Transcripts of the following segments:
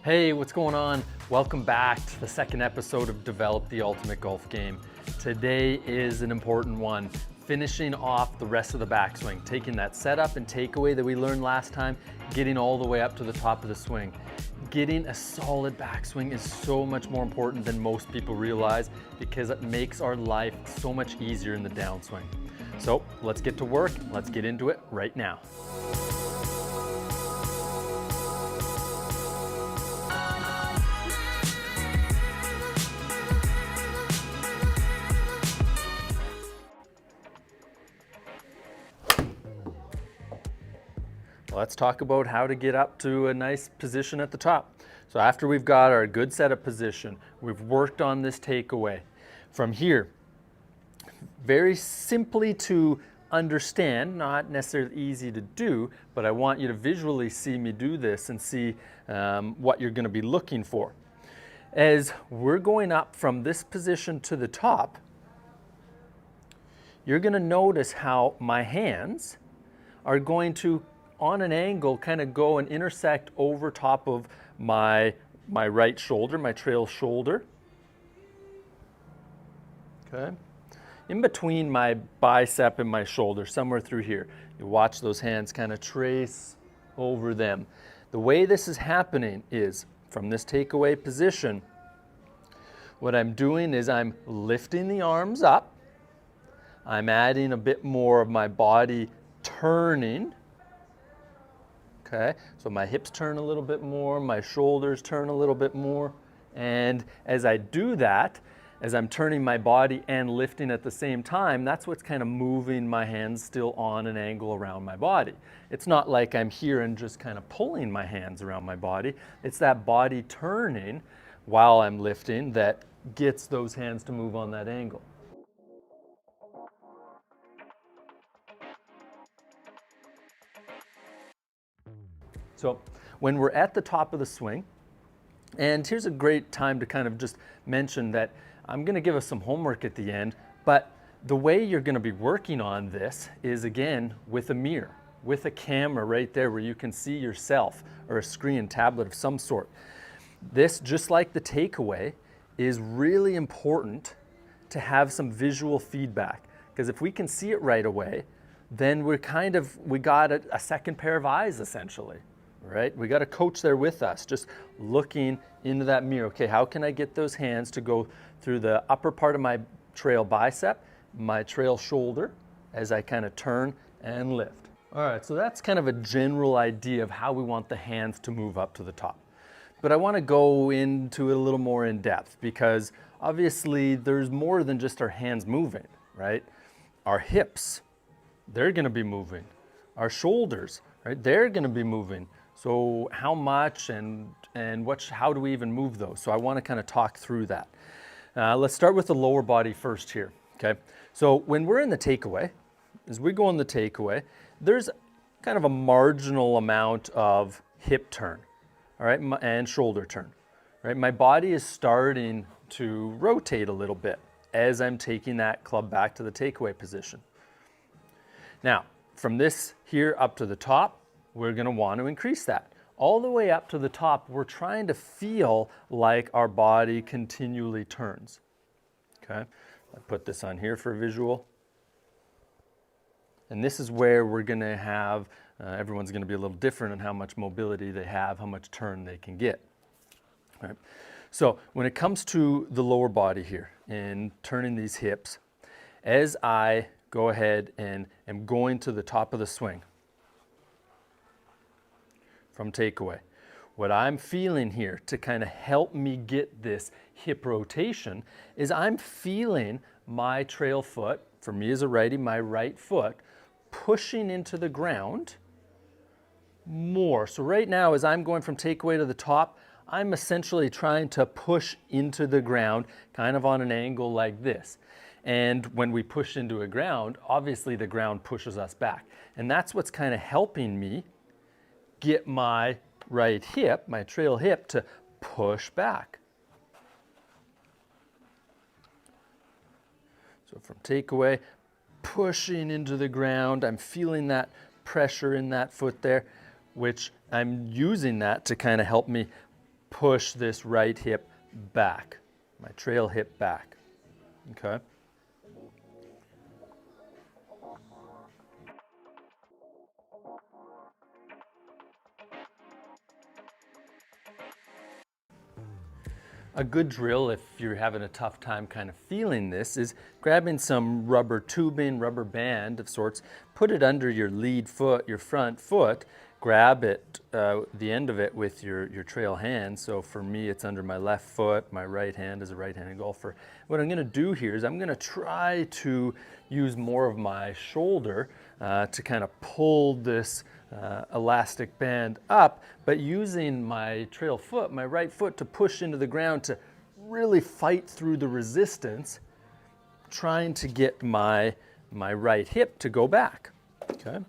Hey, what's going on? Welcome back to the second episode of Develop the Ultimate Golf Game. Today is an important one, finishing off the rest of the backswing, taking that setup and takeaway that we learned last time, getting all the way up to the top of the swing. Getting a solid backswing is so much more important than most people realize because it makes our life so much easier in the downswing. So let's get to work. Let's get into it right now. Let's talk about how to get up to a nice position at the top. So after we've got our good setup position, we've worked on this takeaway. From here, very simply to understand, not necessarily easy to do, but I want you to visually see me do this and see what you're going to be looking for. As we're going up from this position to the top, you're going to notice how my hands are going to on an angle kind of go and intersect over top of my right shoulder, my trail shoulder. Okay. In between my bicep and my shoulder, somewhere through here. You watch those hands kind of trace over them. The way this is happening is from this takeaway position, what I'm doing is I'm lifting the arms up. I'm adding a bit more of my body turning. Okay, so my hips turn a little bit more, my shoulders turn a little bit more, and as I do that, as I'm turning my body and lifting at the same time, that's what's kind of moving my hands still on an angle around my body. It's not like I'm here and just kind of pulling my hands around my body. It's that body turning while I'm lifting that gets those hands to move on that angle. So when we're at the top of the swing, and here's a great time to kind of just mention that I'm going to give us some homework at the end, but the way you're going to be working on this is again with a mirror, with a camera right there where you can see yourself or a screen, tablet of some sort. This, just like the takeaway, is really important to have some visual feedback because if we can see it right away, then we got a second pair of eyes essentially. Right? We got a coach there with us, just looking into that mirror. Okay, how can I get those hands to go through the upper part of my trail bicep, my trail shoulder, as I kind of turn and lift. All right, so that's kind of a general idea of how we want the hands to move up to the top. But I want to go into it a little more in depth because obviously there's more than just our hands moving, right? Our hips, they're going to be moving. Our shoulders, right? They're going to be moving. So how much and how do we even move those? So I want to kind of talk through that. Let's start with the lower body first here, okay? So when we're in the takeaway, as we go in the takeaway, there's kind of a marginal amount of hip turn, all right, and shoulder turn, right? My body is starting to rotate a little bit as I'm taking that club back to the takeaway position. Now, from this here up to the top, we're going to want to increase that. All the way up to the top, we're trying to feel like our body continually turns. Okay, I put this on here for visual. And this is where we're going to have, everyone's going to be a little different in how much mobility they have, how much turn they can get. All right. So when it comes to the lower body here and turning these hips, as I go ahead and am going to the top of the swing, from takeaway. What I'm feeling here to kind of help me get this hip rotation is I'm feeling my trail foot, for me as a righty, my right foot, pushing into the ground more. So right now as I'm going from takeaway to the top, I'm essentially trying to push into the ground kind of on an angle like this. And when we push into a ground, obviously the ground pushes us back. And that's what's kind of helping me get my right hip, my trail hip, to push back. So from takeaway, pushing into the ground, I'm feeling that pressure in that foot there, which I'm using that to kind of help me push this right hip back, my trail hip back, okay? A good drill, if you're having a tough time kind of feeling this, is grabbing some rubber tubing, rubber band of sorts, put it under your lead foot, your front foot, grab it, the end of it with your trail hand. So for me, it's under my left foot, my right hand is a right-handed golfer. What I'm gonna do here is I'm gonna try to use more of my shoulder to kind of pull this elastic band up, but using my trail foot, my right foot, to push into the ground to really fight through the resistance, trying to get my right hip to go back, okay?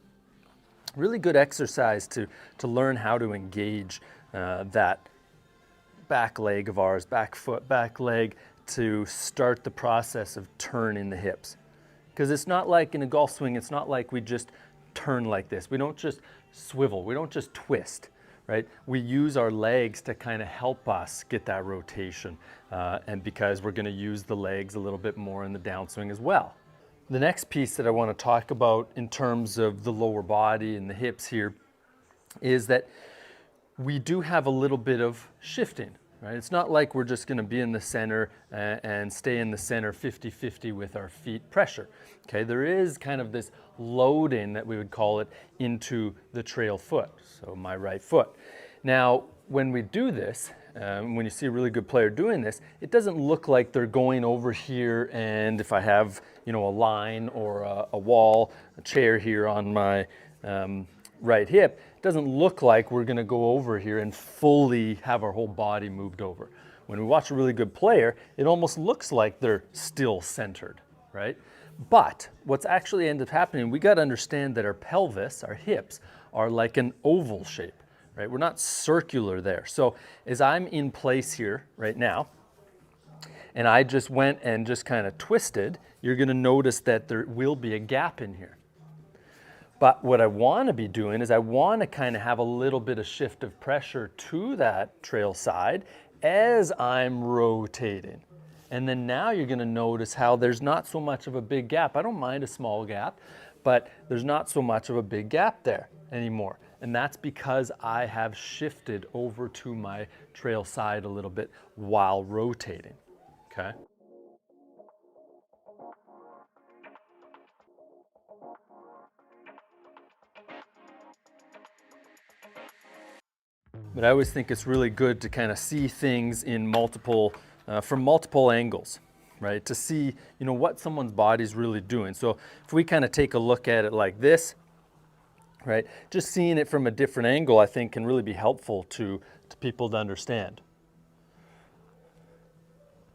Really good exercise to learn how to engage that back leg of ours, back foot, back leg, to start the process of turning the hips. Because it's not like in a golf swing, it's not like we just turn like this. We don't just swivel, we don't just twist, right? We use our legs to kind of help us get that rotation, and because we're going to use the legs a little bit more in the downswing as well. The next piece that I want to talk about in terms of the lower body and the hips here is that we do have a little bit of shifting, right? It's not like we're just going to be in the center and stay in the center 50-50 with our feet pressure. Okay, there is kind of this loading, that we would call it, into the trail foot, so my right foot. Now, when we do this, when you see a really good player doing this, it doesn't look like they're going over here, and if I have, you know, a line or a wall, a chair here on my right hip, it doesn't look like we're going to go over here and fully have our whole body moved over. When we watch a really good player, it almost looks like they're still centered, right? But what's actually ended up happening, we got to understand that our pelvis, our hips, are like an oval shape, right? We're not circular there. So as I'm in place here right now, and I just went and just kind of twisted, you're going to notice that there will be a gap in here. But what I want to be doing is I want to kind of have a little bit of shift of pressure to that trail side as I'm rotating. And then now you're going to notice how there's not so much of a big gap. I don't mind a small gap, but there's not so much of a big gap there anymore. And that's because I have shifted over to my trail side a little bit while rotating, okay? But I always think it's really good to kind of see things in multiple, from multiple angles, right? To see, you know, what someone's body's really doing. So if we kind of take a look at it like this, right? Just seeing it from a different angle, I think, can really be helpful to people to understand.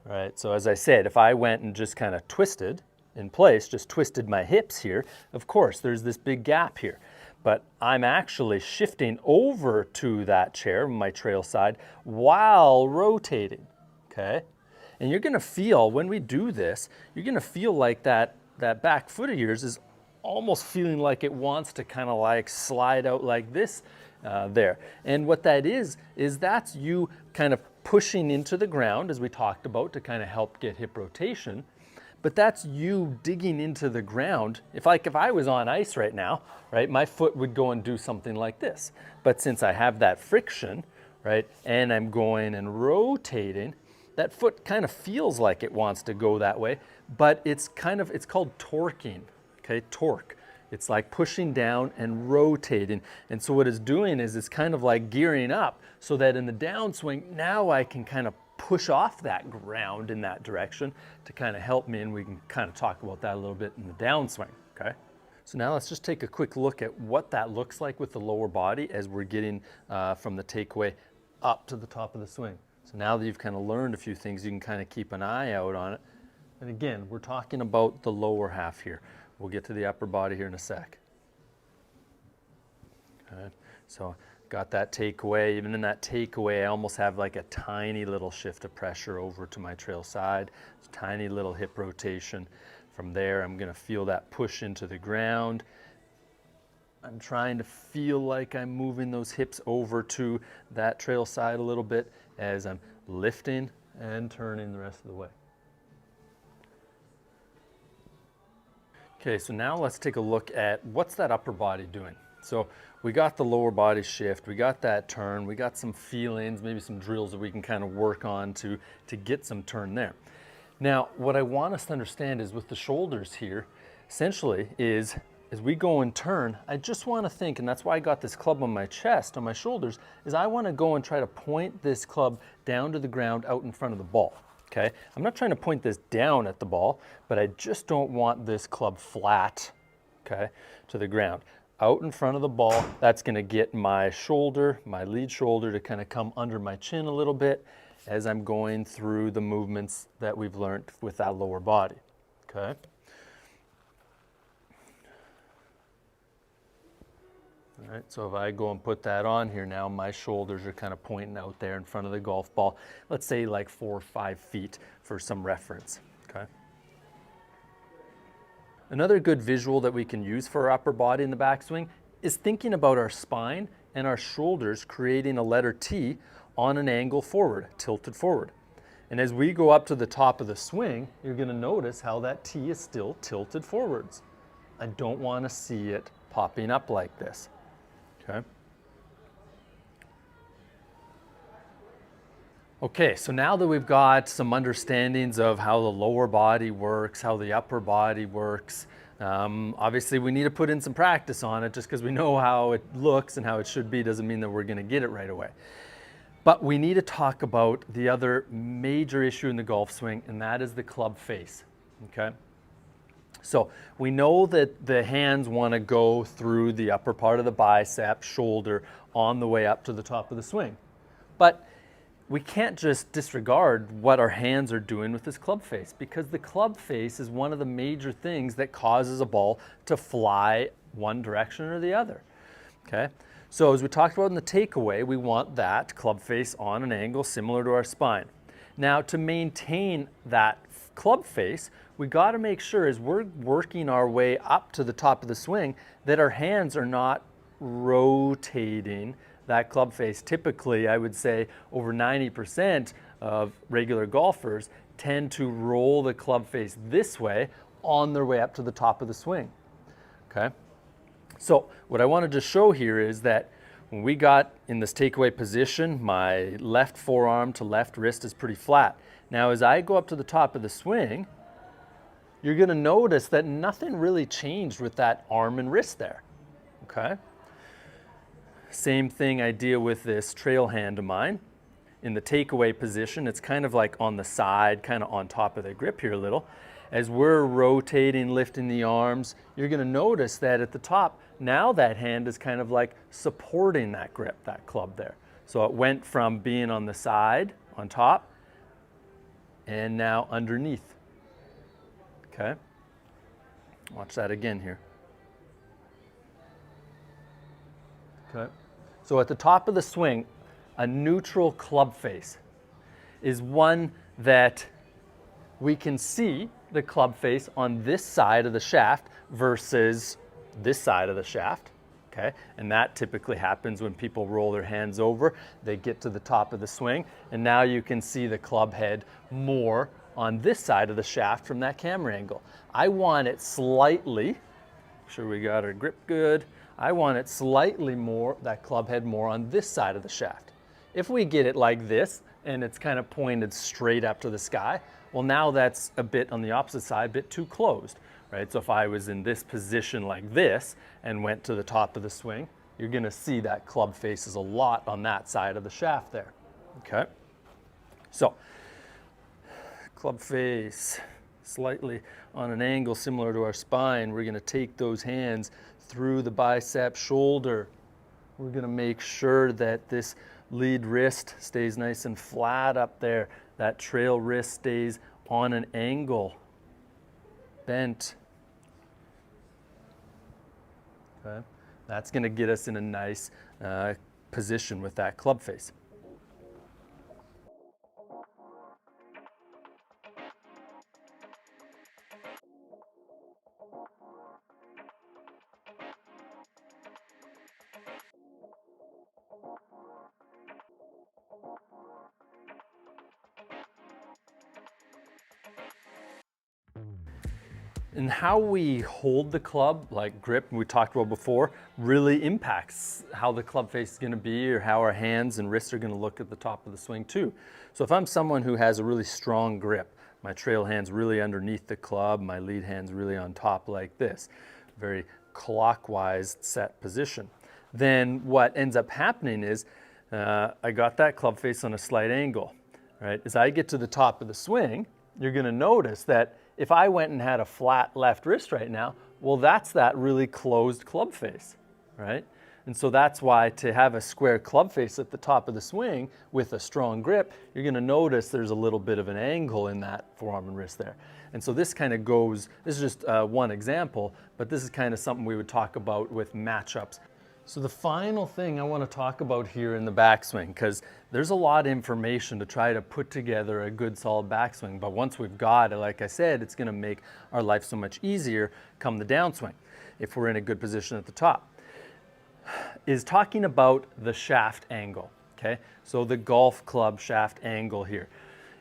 Right, so as I said, if I went and just kind of twisted in place, just twisted my hips here, of course, there's this big gap here. But I'm actually shifting over to that chair, my trail side, while rotating, okay? And you're gonna feel, when we do this, you're gonna feel like that back foot of yours is almost feeling like it wants to kind of like slide out like this there. And what that is that's you kind of pushing into the ground, as we talked about, to kind of help get hip rotation. But that's you digging into the ground. If I was on ice right now, right, my foot would go and do something like this. But since I have that friction, right, and I'm going and rotating, that foot kind of feels like it wants to go that way, but it's called torquing, okay, torque. It's like pushing down and rotating. And so what it's doing is it's kind of like gearing up so that in the downswing, now I can kind of push off that ground in that direction to kind of help me, and we can kind of talk about that a little bit in the downswing, okay? So now let's just take a quick look at what that looks like with the lower body as we're getting from the takeaway up to the top of the swing. So now that you've kind of learned a few things, you can kind of keep an eye out on it. And again, we're talking about the lower half here. We'll get to the upper body here in a sec. Okay, so got that takeaway. Even in that takeaway, I almost have like a tiny little shift of pressure over to my trail side. It's a tiny little hip rotation. From there, I'm going to feel that push into the ground. I'm trying to feel like I'm moving those hips over to that trail side a little bit as I'm lifting and turning the rest of the way. Okay, so now let's take a look at what's that upper body doing. So we got the lower body shift, we got that turn, we got some feelings, maybe some drills that we can kind of work on to get some turn there. Now, what I want us to understand is with the shoulders here, essentially is as we go and turn, I just want to think, and that's why I got this club on my chest, on my shoulders, is I want to go and try to point this club down to the ground out in front of the ball. Okay, I'm not trying to point this down at the ball, but I just don't want this club flat, okay, to the ground. Out in front of the ball, that's going to get my shoulder, my lead shoulder, to kind of come under my chin a little bit as I'm going through the movements that we've learned with that lower body, okay? All right, so if I go and put that on here now, my shoulders are kind of pointing out there in front of the golf ball. Let's say like 4 or 5 feet for some reference, okay? Another good visual that we can use for our upper body in the backswing is thinking about our spine and our shoulders creating a letter T on an angle forward, tilted forward. And as we go up to the top of the swing, you're going to notice how that T is still tilted forwards. I don't want to see it popping up like this. Okay. Okay, so now that we've got some understandings of how the lower body works, how the upper body works, obviously we need to put in some practice on it. Just because we know how it looks and how it should be doesn't mean that we're going to get it right away. But we need to talk about the other major issue in the golf swing, and that is the club face. Okay. So we know that the hands want to go through the upper part of the bicep, shoulder, on the way up to the top of the swing. But we can't just disregard what our hands are doing with this club face, because the club face is one of the major things that causes a ball to fly one direction or the other. Okay? So as we talked about in the takeaway, we want that club face on an angle similar to our spine. Now, to maintain that club face, we got to make sure as we're working our way up to the top of the swing that our hands are not rotating that club face. Typically, I would say over 90% of regular golfers tend to roll the club face this way on their way up to the top of the swing. Okay? So what I wanted to show here is that when we got in this takeaway position, my left forearm to left wrist is pretty flat. Now, as I go up to the top of the swing, you're going to notice that nothing really changed with that arm and wrist there. Okay? Same thing idea with this trail hand of mine. In the takeaway position, it's kind of like on the side, kind of on top of the grip here a little. As we're rotating, lifting the arms, you're going to notice that at the top, now that hand is kind of like supporting that grip, that club there. So it went from being on the side, on top, and now underneath. Okay? Watch that again here. Okay? So at the top of the swing, a neutral club face is one that we can see the club face on this side of the shaft versus this side of the shaft. Okay? And that typically happens when people roll their hands over, they get to the top of the swing, and now you can see the club head more on this side of the shaft from that camera angle. I want it slightly, make sure we got our grip good, I want it slightly more, that club head more on this side of the shaft. If we get it like this, and it's kind of pointed straight up to the sky, well, now that's a bit on the opposite side, a bit too closed, right? So if I was in this position like this and went to the top of the swing, you're gonna see that club faces a lot on that side of the shaft there, okay? So, club face, slightly on an angle similar to our spine. We're gonna take those hands through the bicep, shoulder. We're gonna make sure that this lead wrist stays nice and flat up there. That trail wrist stays on an angle, bent. Okay, that's gonna get us in a nice position with that club face. And how we hold the club, like grip, we talked about before, really impacts how the club face is going to be or how our hands and wrists are going to look at the top of the swing too. So if I'm someone who has a really strong grip, my trail hand's really underneath the club, my lead hand's really on top like this, very clockwise set position, then what ends up happening is I got that club face on a slight angle, right? As I get to the top of the swing, you're going to notice that if I went and had a flat left wrist right now, well, that's that really closed club face, right? And so that's why to have a square club face at the top of the swing with a strong grip, you're going to notice there's a little bit of an angle in that forearm and wrist there. And so this kind of goes, this is just one example, but this is kind of something we would talk about with matchups. So the final thing I want to talk about here in the backswing, because there's a lot of information to try to put together a good solid backswing, but once we've got it, like I said, it's going to make our life so much easier come the downswing if we're in a good position at the top, is talking about the shaft angle, okay? So the golf club shaft angle here,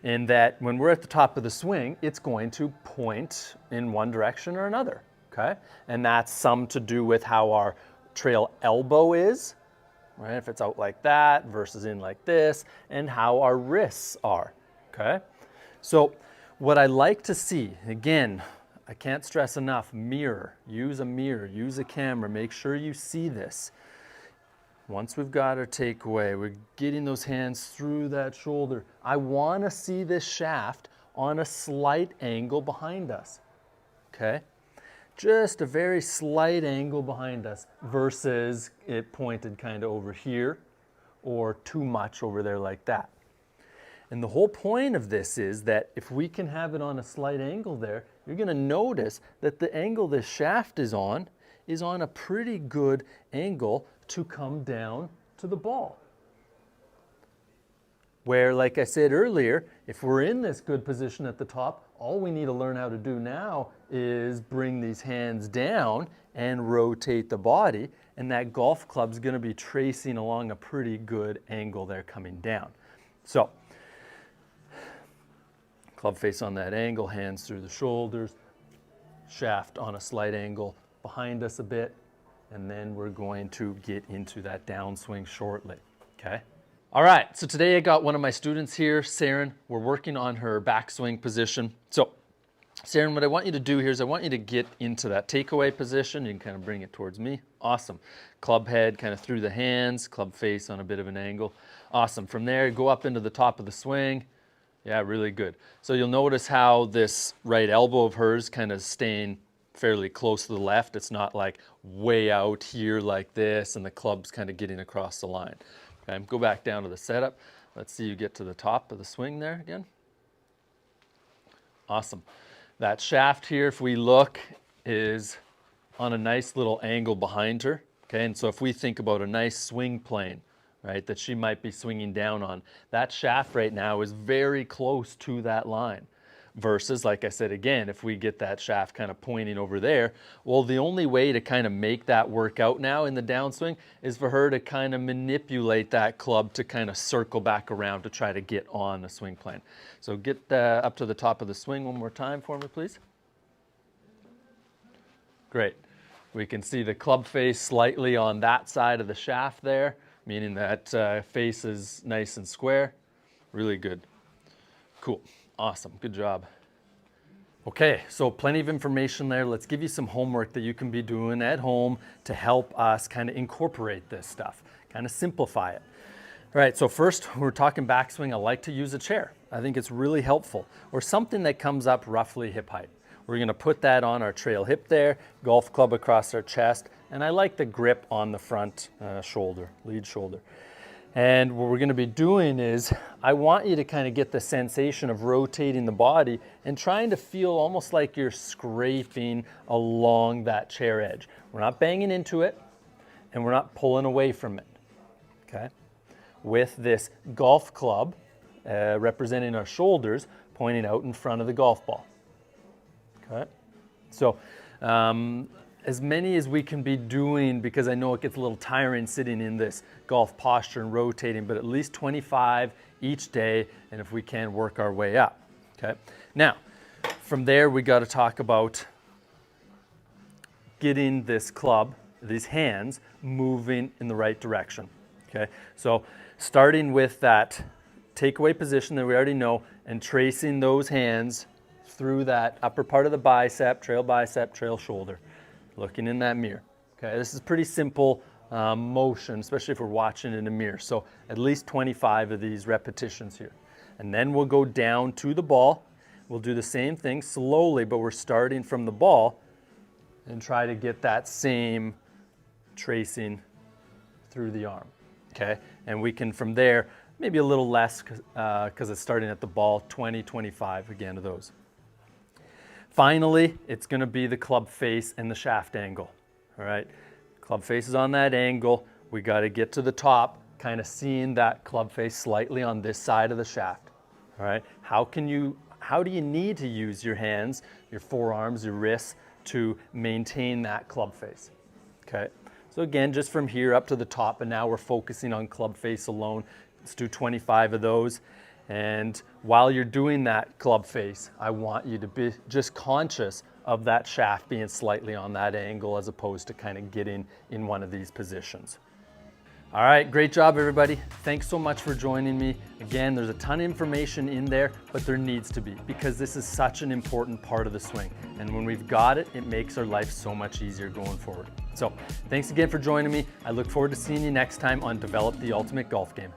in that when we're at the top of the swing, it's going to point in one direction or another, okay? And that's some to do with how our trail elbow is, right? If it's out like that versus in like this, and how our wrists are, okay? So what I like to see, again, I can't stress enough, mirror, use a camera, make sure you see this. Once we've got our takeaway, we're getting those hands through that shoulder. I want to see this shaft on a slight angle behind us, okay? Just a very slight angle behind us versus it pointed kind of over here or too much over there like that. And the whole point of this is that if we can have it on a slight angle there, you're going to notice that the angle this shaft is on a pretty good angle to come down to the ball. Where, like I said earlier, if we're in this good position at the top, all we need to learn how to do now is bring these hands down and rotate the body, and that golf club's going to be tracing along a pretty good angle there coming down. So, club face on that angle, hands through the shoulders, shaft on a slight angle behind us a bit, and then we're going to get into that downswing shortly, okay? All right, so today I got one of my students here, Saren. We're working on her backswing position. So, Saren, what I want you to do here is I want you to get into that takeaway position. You can kind of bring it towards me. Awesome. Club head kind of through the hands, club face on a bit of an angle. Awesome. From there, go up into the top of the swing. Yeah, really good. So you'll notice how this right elbow of hers kind of staying fairly close to the left. It's not like way out here like this and the club's kind of getting across the line. Okay, go back down to the setup. Let's see you get to the top of the swing there again. Awesome. That shaft here, if we look, is on a nice little angle behind her. Okay, and so if we think about a nice swing plane, right, that she might be swinging down on, that shaft right now is very close to that line. Versus, like I said again, if we get that shaft kind of pointing over there, well, the only way to kind of make that work out now in the downswing is for her to kind of manipulate that club to kind of circle back around to try to get on the swing plane. So get up to the top of the swing one more time for me, please. Great. We can see the club face slightly on that side of the shaft there, meaning that face is nice and square. Really good. Cool. Awesome, good job. Okay, so plenty of information there. Let's give you some homework that you can be doing at home to help us kind of incorporate this stuff, kind of simplify it. All right, so first we're talking backswing. I like to use a chair. I think it's really helpful, or something that comes up roughly hip height. We're gonna put that on our trail hip there, golf club across our chest, and I like the grip on the front shoulder, lead shoulder. And what we're going to be doing is, I want you to kind of get the sensation of rotating the body and trying to feel almost like you're scraping along that chair edge. We're not banging into it, and we're not pulling away from it, okay? With this golf club representing our shoulders pointing out in front of the golf ball, okay? So, as many as we can be doing, because I know it gets a little tiring sitting in this golf posture and rotating, but at least 25 each day, and if we can, work our way up, okay? Now, from there, we got to talk about getting this club, these hands, moving in the right direction. Okay, so starting with that takeaway position that we already know and tracing those hands through that upper part of the bicep, trail shoulder, looking in that mirror. Okay, this is pretty simple motion, especially if we're watching in a mirror. So at least 25 of these repetitions here. And then we'll go down to the ball. We'll do the same thing slowly, but we're starting from the ball and try to get that same tracing through the arm. Okay, and we can from there, maybe a little less because it's starting at the ball, 20, 25 again of those. Finally, it's going to be the club face and the shaft angle. All right, club face is on that angle. We got to get to the top, kind of seeing that club face slightly on this side of the shaft. All right, how do you need to use your hands, your forearms, your wrists to maintain that club face? Okay, so again, just from here up to the top, and now we're focusing on club face alone. Let's do 25 of those. And while you're doing that club face, I want you to be just conscious of that shaft being slightly on that angle as opposed to kind of getting in one of these positions. All right, great job everybody. Thanks so much for joining me. Again, there's a ton of information in there, but there needs to be because this is such an important part of the swing. And when we've got it, it makes our life so much easier going forward. So thanks again for joining me. I look forward to seeing you next time on Develop the Ultimate Golf Game.